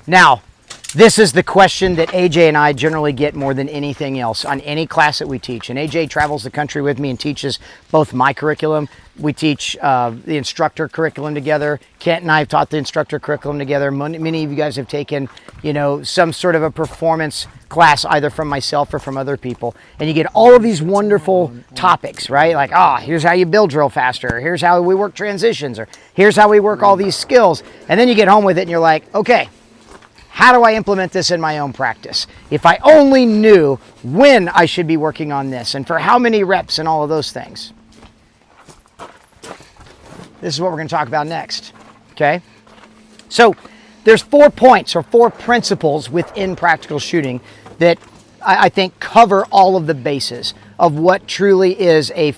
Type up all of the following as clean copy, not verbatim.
Now, this is the question that AJ and I generally get more than anything else on any class that we teach. And AJ travels the country with me and teaches both my curriculum. We teach the instructor curriculum together. Kent and I have taught the instructor curriculum together. Many of you guys have taken, some sort of a performance class either from myself or from other people. And you get all of these wonderful topics, right? Like, here's how you build drill faster. Here's how we work transitions. Or here's how we work all these skills. And then you get home with it and you're like, okay, how do I implement this in my own practice? If I only knew when I should be working on this and for how many reps and all of those things. This is what we're going to talk about next, okay? So there's 4 points or 4 principles within practical shooting that I think cover all of the bases of what truly is a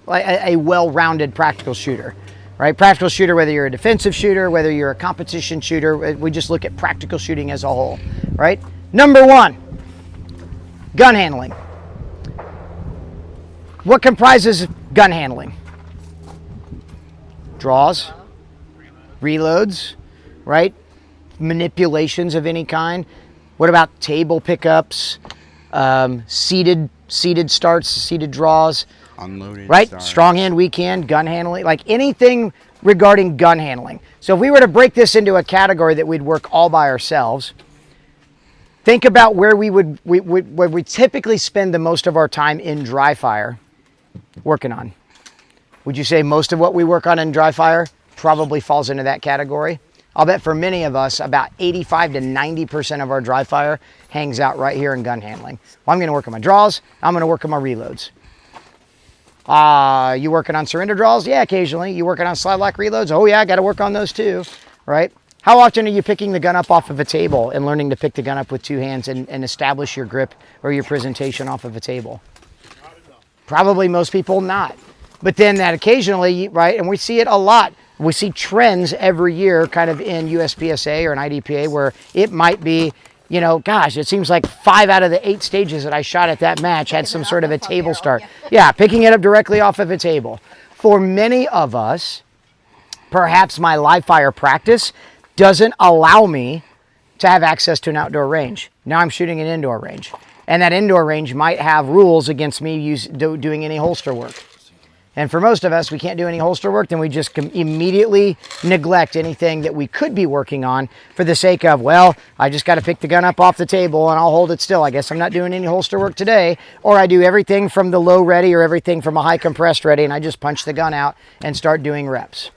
well-rounded practical shooter. Right? Practical shooter, whether you're a defensive shooter, whether you're a competition shooter, we just look at practical shooting as a whole, right? Number 1, gun handling. What comprises gun handling? Draws, reloads, right? Manipulations of any kind. What about table pickups, seated starts, seated draws? Unloaded, right? Stars. Strong hand, weak hand, gun handling, like anything regarding gun handling. So if we were to break this into a category that we'd work all by ourselves, think about where we typically spend the most of our time in dry fire working on. Would you say most of what we work on in dry fire probably falls into that category? I'll bet for many of us, about 85 to 90% of our dry fire hangs out right here in gun handling. Well, I'm going to work on my draws. I'm going to work on my reloads. You working on surrender draws? Yeah, occasionally. You working on slide lock reloads? Oh yeah, I got to work on those too, right? How often are you picking the gun up off of a table and learning to pick the gun up with 2 hands and establish your grip or your presentation off of a table? Probably most people not. But then that occasionally, right, and we see it a lot. We see trends every year kind of in USPSA or an IDPA where it might be, gosh, it seems like 5 out of the 8 stages that I shot at that match had some sort of a table start. Yeah, picking it up directly off of a table. For many of us, perhaps my live fire practice doesn't allow me to have access to an outdoor range. Now I'm shooting an indoor range. And that indoor range might have rules against me doing any holster work. And for most of us, we can't do any holster work, then we just immediately neglect anything that we could be working on for the sake of, well, I just got to pick the gun up off the table and I'll hold it still. I guess I'm not doing any holster work today. Or I do everything from the low ready or everything from a high compressed ready and I just punch the gun out and start doing reps.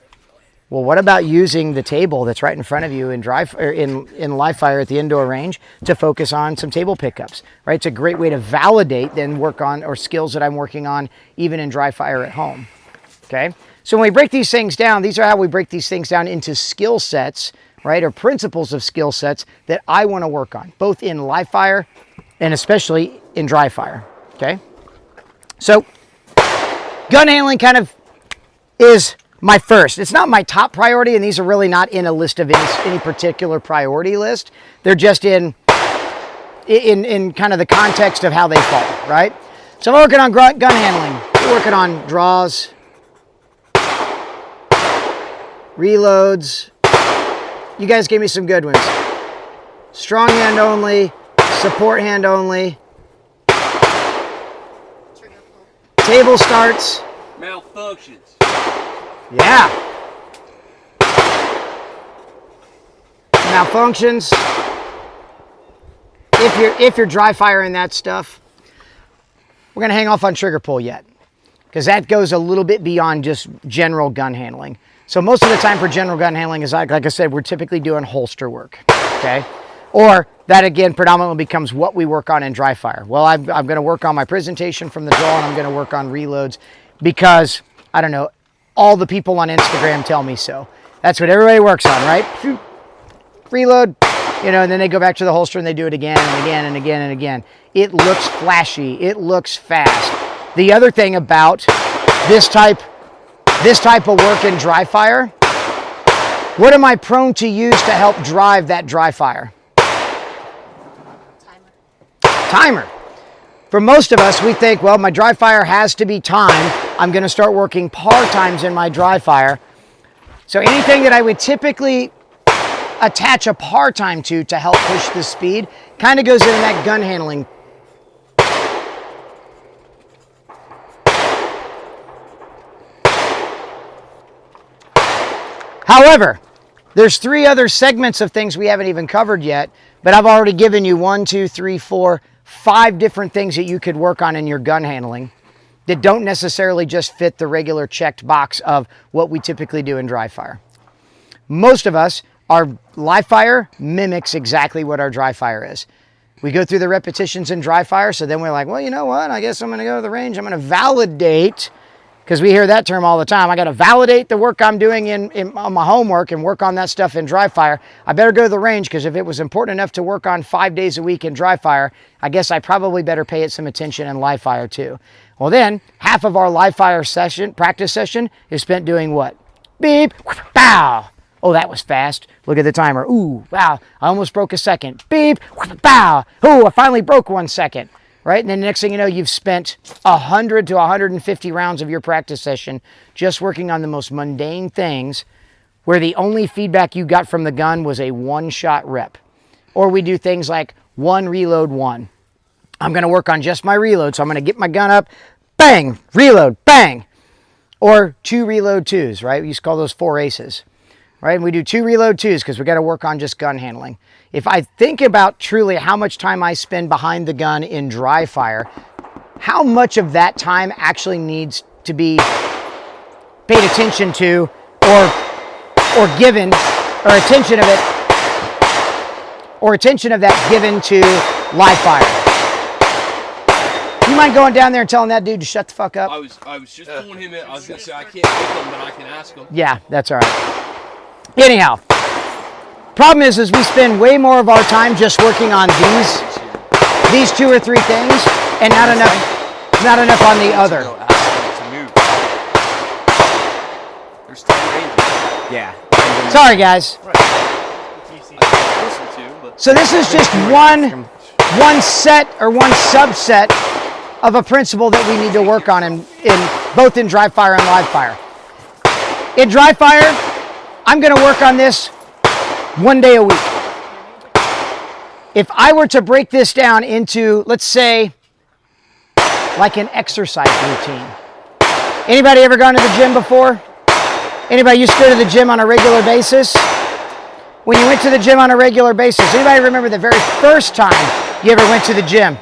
Well, what about using the table that's right in front of you in live fire at the indoor range to focus on some table pickups, right? It's a great way to validate then work on or skills that I'm working on even in dry fire at home, okay? So when we break these things down, these are how we break these things down into skill sets, right? Or principles of skill sets that I want to work on, both in live fire and especially in dry fire, okay? So gun handling kind of is my first. It's not my top priority, and these are really not in a list of any particular priority list. They're just in kind of the context of how they fall, right? So I'm working on gun handling. We're working on draws, reloads. You guys gave me some good ones. Strong hand only, support hand only, table starts, malfunctions. Yeah. Malfunctions. If you're dry firing that stuff, we're going to hang off on trigger pull yet, because that goes a little bit beyond just general gun handling. So most of the time for general gun handling is like I said, we're typically doing holster work, okay? Or that again predominantly becomes what we work on in dry fire. Well, I'm going to work on my presentation from the draw, and I'm going to work on reloads because, I don't know, all the people on Instagram tell me so. That's what everybody works on, right? Reload, and then they go back to the holster and they do it again and again and again and again. It looks flashy. It looks fast. The other thing about this type of work in dry fire, what am I prone to use to help drive that dry fire? Timer. For most of us, we think, well, my dry fire has to be timed. I'm going to start working par times in my dry fire. So anything that I would typically attach a par time to help push the speed. Kind of goes into that gun handling. However, there's 3 other segments of things we haven't even covered yet, but I've already given you 1, 2, 3, 4, 5 different things that you could work on in your gun handling that don't necessarily just fit the regular checked box of what we typically do in dry fire. Most of us, our live fire mimics exactly what our dry fire is. We go through the repetitions in dry fire, so then we're like, well, you know what? I guess I'm going to go to the range. I'm going to validate, because we hear that term all the time. I got to validate the work I'm doing on my homework and work on that stuff in dry fire. I better go to the range, because if it was important enough to work on 5 days a week in dry fire, I guess I probably better pay it some attention in live fire too. Well then, half of our live fire session, practice session, is spent doing what? Beep, bow. Oh, that was fast. Look at the timer. Ooh, wow, I almost broke a second. Beep, bow. Ooh, I finally broke 1 second. Right? And then the next thing you know, you've spent 100 to 150 rounds of your practice session just working on the most mundane things where the only feedback you got from the gun was a 1-shot rep. Or we do things like 1 reload 1. I'm going to work on just my reload, so I'm going to get my gun up, bang, reload, bang. Or 2 reload 2s, right? We used to call those 4 aces. Right? And we do 2 reload 2s because we got to work on just gun handling. If I think about truly how much time I spend behind the gun in dry fire, how much of that time actually needs to be paid attention to or given, or attention of that given to live fire? You mind going down there and telling that dude to shut the fuck up? I was just pulling him in. I was going to say I can't make him, but I can ask him. Yeah, that's all right. Anyhow, problem is we spend way more of our time just working on these 2 or 3 things, and not enough on the other. There's 10 ranges. Yeah. Sorry, guys. So this is just one set or one subset of a principle that we need to work on in both in dry fire and live fire. In dry fire, I'm going to work on this 1 day a week. If I were to break this down into, let's say, like an exercise routine. Anybody ever gone to the gym before? Anybody used to go to the gym on a regular basis? When you went to the gym on a regular basis, anybody remember the very first time you ever went to the gym?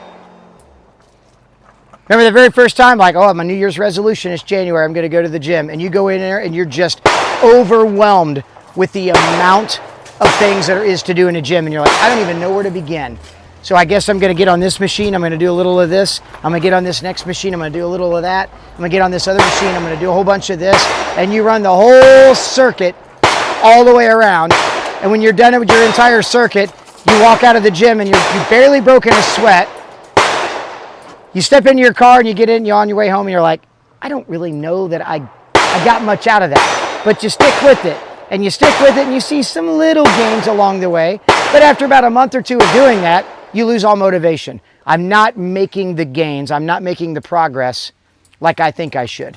Remember the very first time, like, oh, my New Year's resolution is January, I'm going to go to the gym. And you go in there and you're just overwhelmed with the amount of things there is to do in a gym. And you're like, I don't even know where to begin. So I guess I'm going to get on this machine. I'm going to do a little of this. I'm going to get on this next machine. I'm going to do a little of that. I'm going to get on this other machine. I'm going to do a whole bunch of this. And you run the whole circuit all the way around. And when you're done with your entire circuit, you walk out of the gym and you've barely broken a sweat. You step into your car and you get in, you're on your way home and you're like, I don't really know that I got much out of that. But you stick with it. And you stick with it and you see some little gains along the way. But after about a month or 2 of doing that, you lose all motivation. I'm not making the gains. I'm not making the progress like I think I should.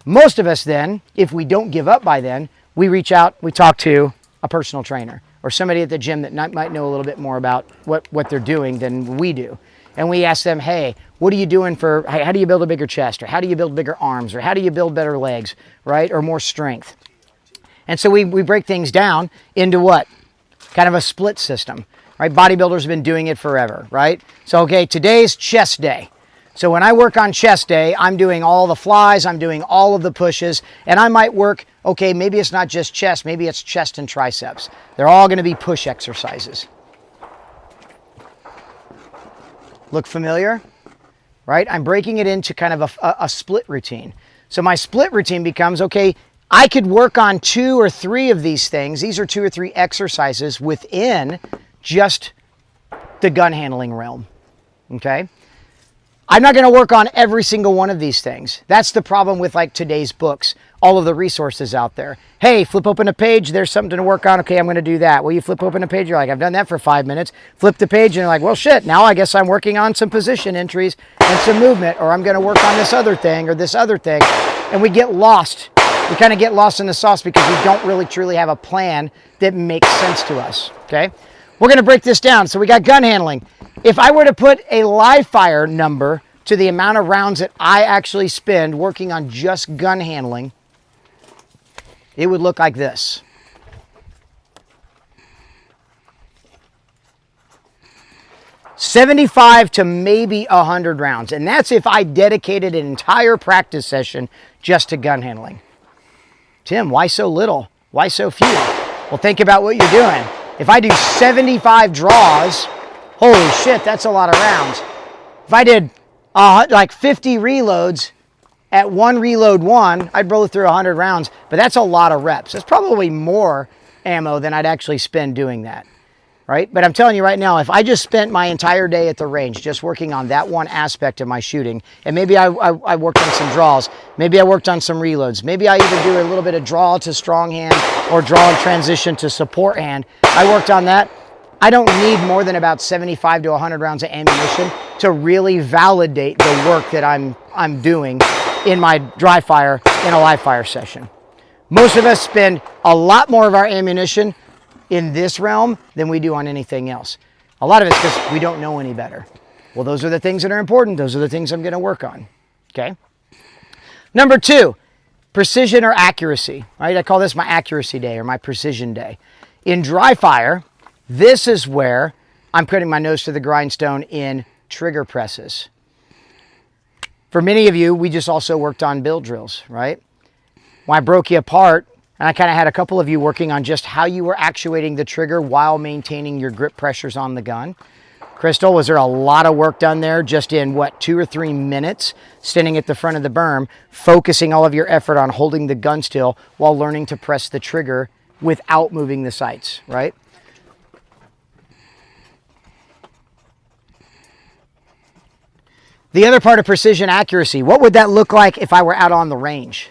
Most of us then, if we don't give up by then, we reach out, we talk to a personal trainer or somebody at the gym that might know a little bit more about what they're doing than we do. And we ask them, hey, what are you doing how do you build a bigger chest? Or how do you build bigger arms? Or how do you build better legs, right? Or more strength? And so we break things down into what? Kind of a split system, right? Bodybuilders have been doing it forever, right? So, okay, today's chest day. So when I work on chest day, I'm doing all the flies, I'm doing all of the pushes, and I might work, okay, maybe it's not just chest, maybe it's chest and triceps. They're all going to be push exercises. Look familiar? Right? I'm breaking it into kind of a split routine. So my split routine becomes, okay, I could work on 2 or 3 of these things. These are 2 or 3 exercises within just the gun handling realm. Okay? I'm not going to work on every single one of these things. That's the problem with like today's books, all of the resources out there. Hey, flip open a page, there's something to work on. Okay, I'm going to do that. Well, you flip open a page, you're like, I've done that for 5 minutes. Flip the page and you're like, well, shit, now I guess I'm working on some position entries and some movement, or I'm going to work on this other thing or this other thing. And we get lost We kind of get lost in the sauce because we don't really truly have a plan that makes sense to us, okay? We're gonna break this down. So we got gun handling. If I were to put a live fire number to the amount of rounds that I actually spend working on just gun handling, it would look like this. 75 to maybe 100 rounds. And that's if I dedicated an entire practice session just to gun handling. Tim, why so little? Why so few? Well, think about what you're doing. If I do 75 draws, holy shit, that's a lot of rounds. If I did like 50 reloads at one reload one, I'd blow through 100 rounds, but that's a lot of reps. That's probably more ammo than I'd actually spend doing that. Right? But I'm telling you right now, if I just spent my entire day at the range just working on that one aspect of my shooting, and maybe I worked on some draws, maybe I worked on some reloads, maybe I even do a little bit of draw to strong hand or draw and transition to support hand, I worked on that. I don't need more than about 75 to 100 rounds of ammunition to really validate the work that I'm doing in my dry fire in a live fire session. Most of us spend a lot more of our ammunition in this realm than we do on anything else. A lot of it's because we don't know any better. Well, those are the things that are important. Those are the things I'm going to work on, okay? Number 2, precision or accuracy, right? I call this my accuracy day or my precision day. In dry fire, this is where I'm putting my nose to the grindstone in trigger presses. For many of you, we just also worked on build drills, right? When I broke you apart, and I kind of had a couple of you working on just how you were actuating the trigger while maintaining your grip pressures on the gun. Crystal, was there a lot of work done there just in, what, 2 or 3 minutes standing at the front of the berm, focusing all of your effort on holding the gun still while learning to press the trigger without moving the sights, right? The other part of precision accuracy, what would that look like if I were out on the range?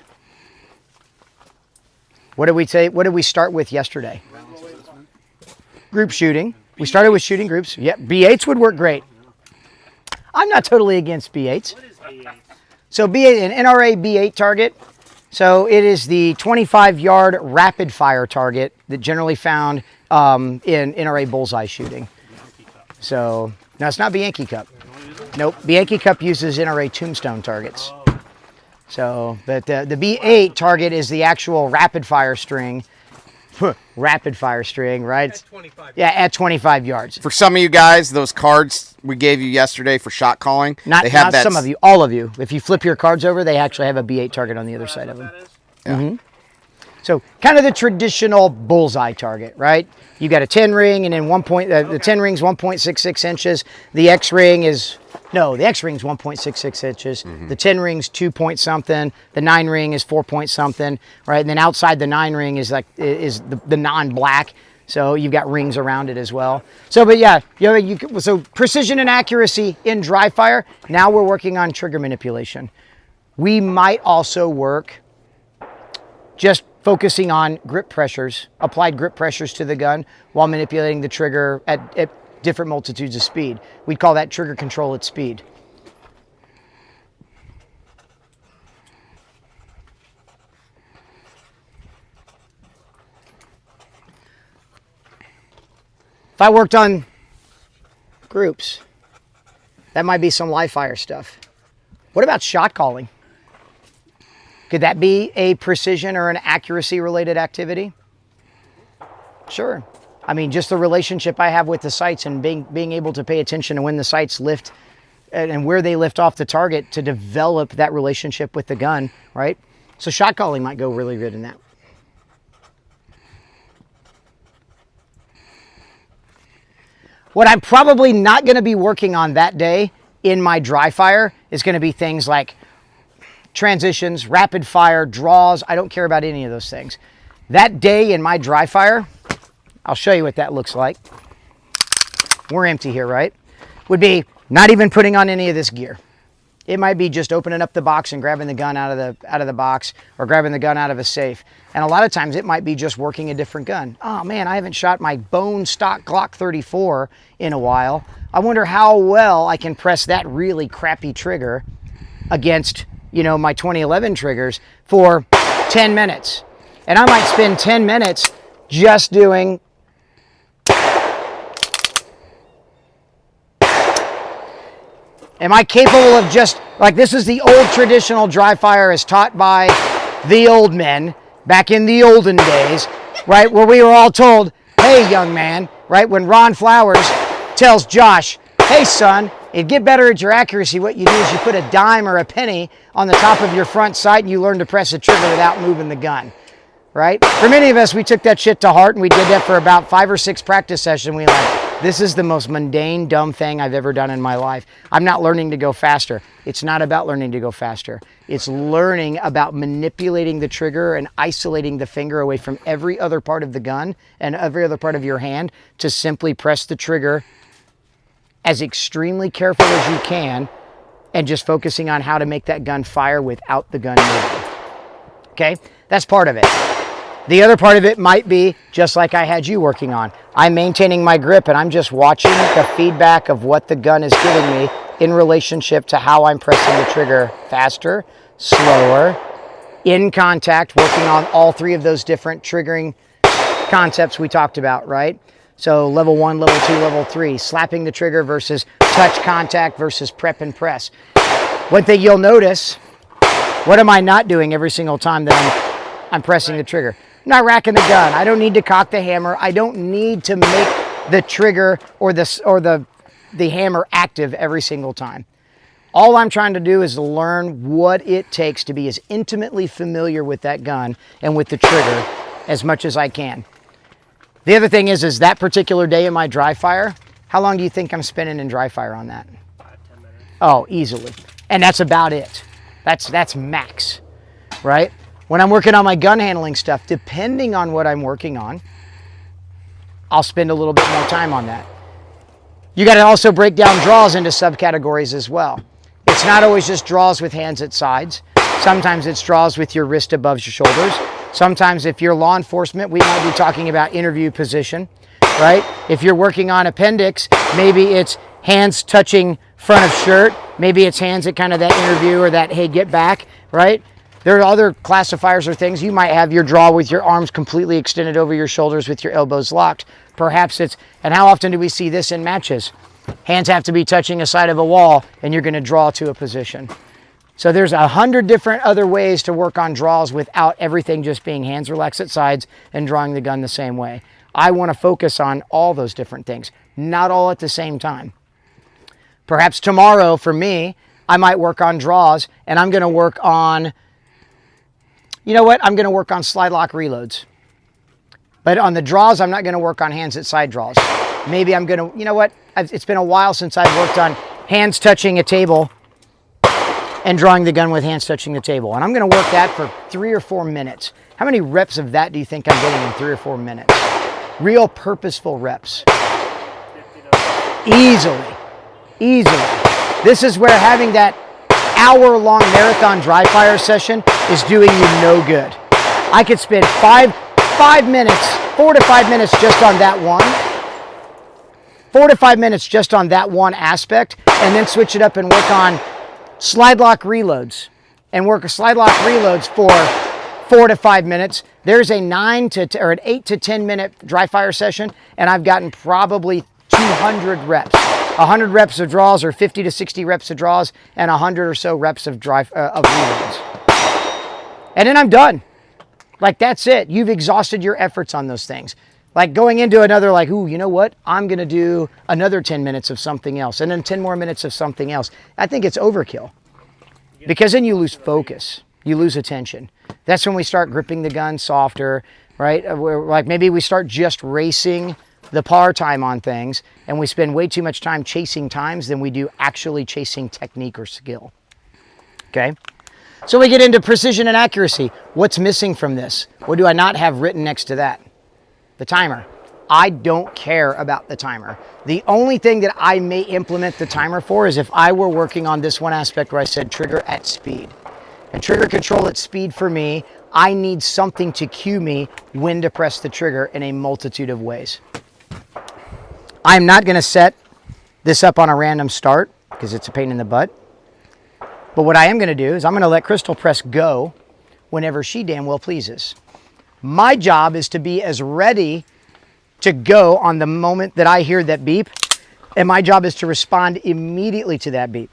What did we say? What did we start with yesterday? Group shooting. We started with shooting groups. Yeah, B8s would work great. I'm not totally against B8s. What is B8? So B8, an NRA B8 target. So it is the 25-yard rapid fire target that generally found in NRA bullseye shooting. So no, it's not Bianchi Cup. Nope, Bianchi Cup uses NRA tombstone targets. So, but the B8 target is the actual rapid fire string. Rapid fire string, right? At 25. Yeah, at 25 yards. For some of you guys, those cards we gave you yesterday for shot calling, Not, they have not that. some of you, all of you. If you flip your cards over, they actually have a B8 target on the other side of them. Yeah. So kind of the traditional bullseye target, right? You got a 10 ring and then the 10 ring's 1.66 inches. The X ring is, no, the X ring's 1.66 inches. The 10 ring's 2 point something. The 9 ring is 4 point something, right? And then outside the 9 ring is like, is the non-black. So you've got rings around it as well. So, but yeah, so precision and accuracy in dry fire. Now we're working on trigger manipulation. We might also work just focusing on grip pressures, applied grip pressures to the gun while manipulating the trigger at different multitudes of speed. We'd call that trigger control at speed. If I worked on groups, that might be some live fire stuff. What about shot calling? Could that be a precision or an accuracy related activity? Sure. I mean, just the relationship I have with the sights and being able to pay attention to when the sights lift and where they lift off the target to develop that relationship with the gun, right? So shot calling might go really good in that. What I'm probably not going to be working on that day in my dry fire is going to be things like transitions, rapid fire, draws. I don't care about any of those things. That day in my dry fire, I'll show you what that looks like. We're empty here, right? Would be not even putting on any of this gear. It might be just opening up the box and grabbing the gun out of the box or grabbing the gun out of a safe. And a lot of times it might be just working a different gun. Oh man, I haven't shot my bone stock Glock 34 in a while. I wonder how well I can press that really crappy trigger against, you know, my 2011 triggers for 10 minutes. And I might spend 10 minutes just doing am I capable of just, like, this is the old traditional dry fire as taught by the old men back in the olden days, right? Where we were all told, hey, young man, right? When Ron Flowers tells Josh, hey, son, it'd get better at your accuracy. What you do is you put a dime or a penny on the top of your front sight and you learn to press a trigger without moving the gun, right? For many of us, we took that shit to heart and we did that for about 5 or 6 practice sessions. We were like, this is the most mundane, dumb thing I've ever done in my life. I'm not learning to go faster. It's not about learning to go faster. It's learning about manipulating the trigger and isolating the finger away from every other part of the gun and every other part of your hand to simply press the trigger as extremely careful as you can and just focusing on how to make that gun fire without the gun moving. Okay? That's part of it. The other part of it might be just like I had you working on. I'm maintaining my grip and I'm just watching the feedback of what the gun is giving me in relationship to how I'm pressing the trigger faster, slower, in contact, working on all 3 of those different triggering concepts we talked about, right? So level 1, level 2, level 3, slapping the trigger versus touch contact versus prep and press. One thing you'll notice, what am I not doing every single time that I'm pressing the trigger? I'm not racking the gun. I don't need to cock the hammer. I don't need to make the trigger or the hammer active every single time. All I'm trying to do is learn what it takes to be as intimately familiar with that gun and with the trigger as much as I can. The other thing is that particular day in my dry fire, how long do you think I'm spending in dry fire on that? 5-10 minutes. Oh, easily. And that's about it. That's max, right? When I'm working on my gun handling stuff, depending on what I'm working on, I'll spend a little bit more time on that. You got to also break down draws into subcategories as well. It's not always just draws with hands at sides. Sometimes it's draws with your wrist above your shoulders. Sometimes if you're law enforcement, we might be talking about interview position, right? If you're working on appendix, maybe it's hands touching front of shirt. Maybe it's hands at kind of that interview or that, hey, get back, right? There are other classifiers or things. You might have your draw with your arms completely extended over your shoulders with your elbows locked. Perhaps it's, and how often do we see this in matches? Hands have to be touching a side of a wall and you're going to draw to a position. So there's 100 different other ways to work on draws without everything just being hands relaxed at sides and drawing the gun the same way. I want to focus on all those different things, not all at the same time. Perhaps tomorrow for me, I might work on draws and I'm going to work on, you know what? I'm going to work on slide lock reloads. But on the draws, I'm not going to work on hands at side draws. Maybe I'm going to, you know what? It's been a while since I've worked on hands touching a table and drawing the gun with hands touching the table. And I'm going to work that for 3 or 4 minutes. How many reps of that do you think I'm getting in 3 or 4 minutes? Real purposeful reps. Easily. This is where having that hour-long marathon dry fire session is doing you no good. I could spend 4 to 5 minutes just on that one. 4 to 5 minutes just on that one aspect, and then switch it up and work on slide lock reloads. And work slide lock reloads for 4 to 5 minutes. There's an 8 to 10 minute dry fire session, and I've gotten probably 200 reps. 100 reps of draws or 50 to 60 reps of draws and 100 or so reps of reloads. And then I'm done. Like, that's it. You've exhausted your efforts on those things. Like going into another, like, ooh, you know what? I'm going to do another 10 minutes of something else and then 10 more minutes of something else. I think it's overkill because then you lose focus. You lose attention. That's when we start gripping the gun softer, right? Like maybe we start just racing the par time on things and we spend way too much time chasing times than we do actually chasing technique or skill. Okay? So we get into precision and accuracy. What's missing from this? What do I not have written next to that? The timer. I don't care about the timer. The only thing that I may implement the timer for is if I were working on this one aspect where I said trigger at speed. And trigger control at speed for me, I need something to cue me when to press the trigger in a multitude of ways. I'm not going to set this up on a random start because it's a pain in the butt. But what I am going to do is I'm going to let Crystal press go whenever she damn well pleases. My job is to be as ready to go on the moment that I hear that beep, and my job is to respond immediately to that beep.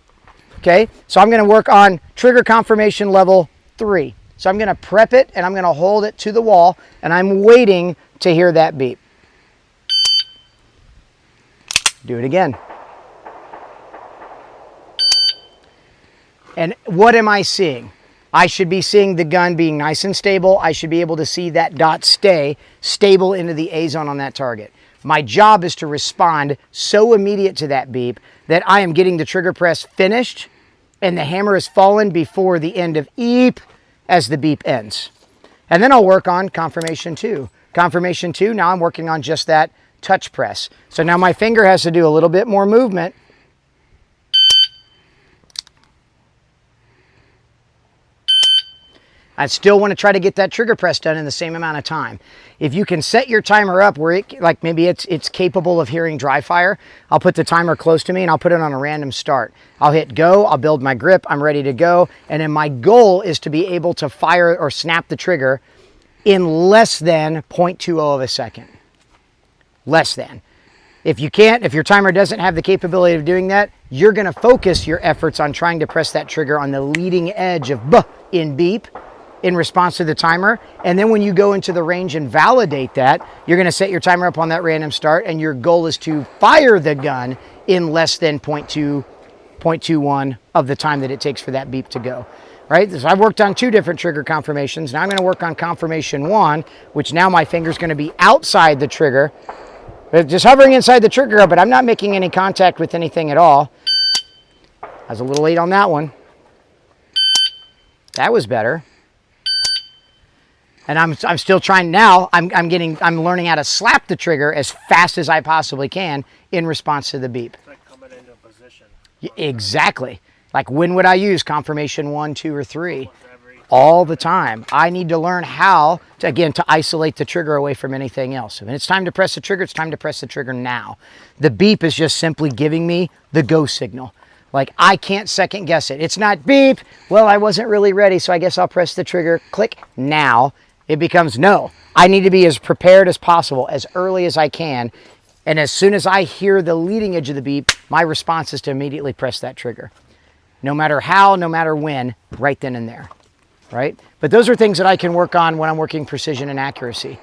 Okay, so I'm going to work on trigger confirmation level 3. So I'm going to prep it and I'm going to hold it to the wall and I'm waiting to hear that beep. Do it again. And what am I seeing? I should be seeing the gun being nice and stable. I should be able to see that dot stay stable into the A zone on that target. My job is to respond so immediate to that beep that I am getting the trigger press finished and the hammer is fallen before the end of eep as the beep ends. And then I'll work on confirmation 2. Confirmation 2, now I'm working on just that touch press. So now my finger has to do a little bit more movement. I still want to try to get that trigger press done in the same amount of time. If you can set your timer up where it, like maybe it's capable of hearing dry fire, I'll put the timer close to me and I'll put it on a random start. I'll hit go, I'll build my grip, I'm ready to go. And then my goal is to be able to fire or snap the trigger in less than 0.20 of a second. Less than. If you can't, if your timer doesn't have the capability of doing that, you're gonna focus your efforts on trying to press that trigger on the leading edge of buh in beep in response to the timer. And then when you go into the range and validate that, you're going to set your timer up on that random start and your goal is to fire the gun in less than 0.21 of the time that it takes for that beep to go. Right? So I've worked on 2 different trigger confirmations. Now I'm going to work on confirmation 1, which now my finger's going to be outside the trigger, just hovering inside the trigger, but I'm not making any contact with anything at all. I was a little late on that one. That was better. And I'm still trying now. I'm learning how to slap the trigger as fast as I possibly can in response to the beep. It's like coming into a position. Exactly. Like when would I use confirmation 1, 2, or 3? All the time. I need to learn how to, again, to isolate the trigger away from anything else. When it's time to press the trigger, it's time to press the trigger now. The beep is just simply giving me the go signal. Like I can't second guess it. It's not beep. Well, I wasn't really ready, so I guess I'll press the trigger. Click now. It becomes no. I need to be as prepared as possible, as early as I can. And as soon as I hear the leading edge of the beep, my response is to immediately press that trigger. No matter how, no matter when, right then and there, right? But those are things that I can work on when I'm working precision and accuracy.